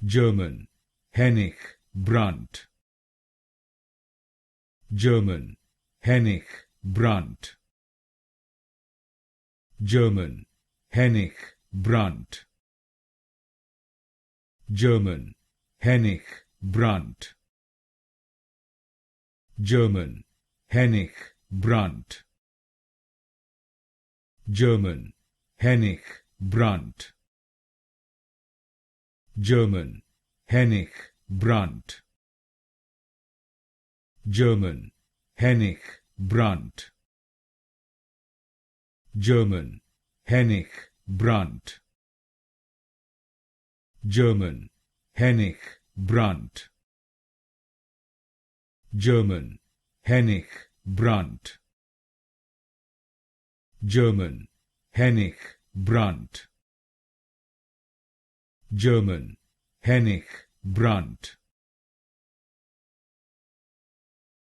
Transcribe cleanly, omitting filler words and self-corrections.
German, Hennig Brand. German, Hennig Brand. German, Hennig Brand. German, Hennig Brand. German, Hennig Brand. German, Hennig Brand. German, Hennig Brand. German, Hennig Brand. German, Hennig Brand. German, Hennig Brand. German, Hennig Brand. German, Hennig Brand. German, Hennig Brand.